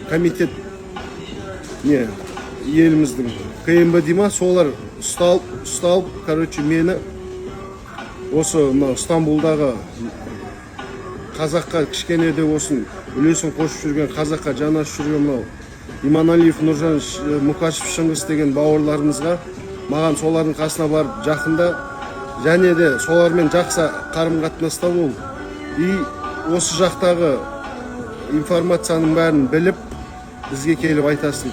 комитет не еліміздің КМБ дейма, солар ұсталып, короче, мені осы мына Стамбулдағы қазаққа кішкене де болсын үлесін қосып жүрген, қазаққа жанашып жүрген мынау Иманалиев, Нұржан, Мұқашев, Шыңғыс деген бауырларымызға маған солардың қасына барып жақында және де солармен жақсы қарым-қатынаста бол. И осы жақтағы информацияның бәрін біліп, бізге келіп айтасың.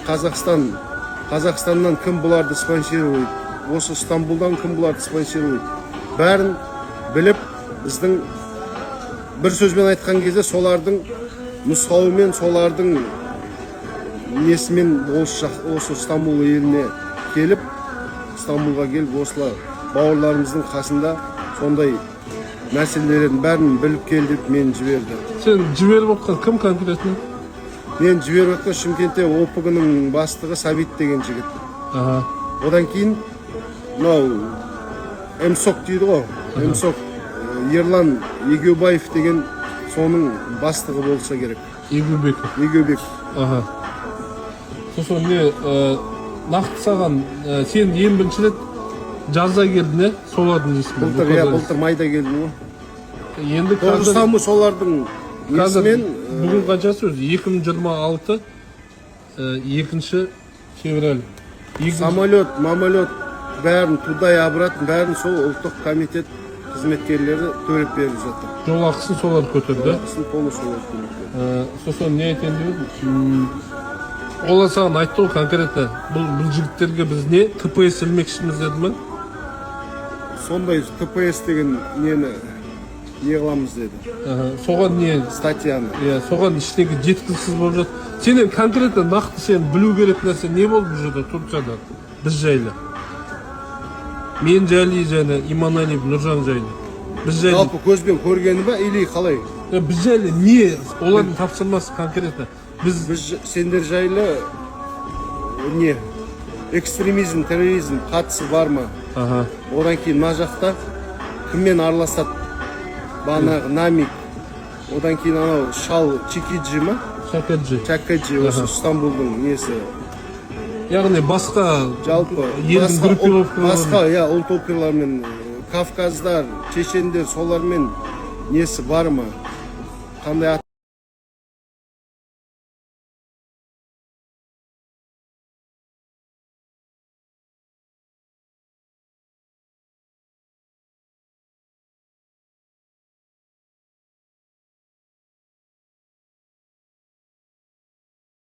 Қазақстаннан кім бұларды спонсирует, осы Стамбулдан кім бұларды спонсирует. Бәрін біліп, біздің бір сөзбен айтқан кезде солардың нұсқауымен, солардың несімен осы Стамбул еліне келіп, Стамбулға келіп, осылар бауырларымыздың қасында сондай мәселелердің бәрін біліп кел деп мені жіберді. Сен жіберіп отқан кім конкретно? Мен жіберіп отқан Шымкентте ОПГ-ның бастығы Сабит деген жігіт. Одан кейін мынау МСОК дейді ғой, МСОК Ерлан Егеубаев деген соның бастығы болса керек. Егеубеков. Сосын не нақты саған сен ең бірінші рет жазда келдің, солардың есімі? Былтыр майда келдің ғой. Енді қазір солардың есімен бүгін қаншасы өзі? 2026 2 февраль. Самолет, мамолет бәрін тудай обратно, бәрін сол ұлттық комитет қызметкерлері төлеп беріп жатыр. Жол ақысын солар көтерді. Сосын не айтайын деп? Олар саған айтты ғой конкретно, бұл жігіттерге біз не ТПС ілмекшіміз деді ме? Сондай ТПС деген нені не қыламыз деді. Соған не? Статьяны. Соған іштегі жеткіліксіз болып жатыр. Сенен конкретно нақты сен білу керек нәрсе не болды бұл жерде Турцияда біз жайлы? Мен жайлы және Иманалиев, Нұржан жайлы. Біз жайлы. Жалпы көзбен көргені ба или қалай? Біз жайлы не? Олардың тапсырмасы конкретно. Біз сендер жайлы не? Экстремизм, терроризм қатысы бар ма? Одан кейін мына жақта кіммен араласады? Бағанағы Намик. Одан кейін анау Шал Чекиджи ма? Чакаджи, осы Стамбулдың несі. Яғни басқа жалпы елдің группировкалары. Басқа, ұлт өкілдерімен, Кавказдар, чечендер, солармен несі бар ма? Қандай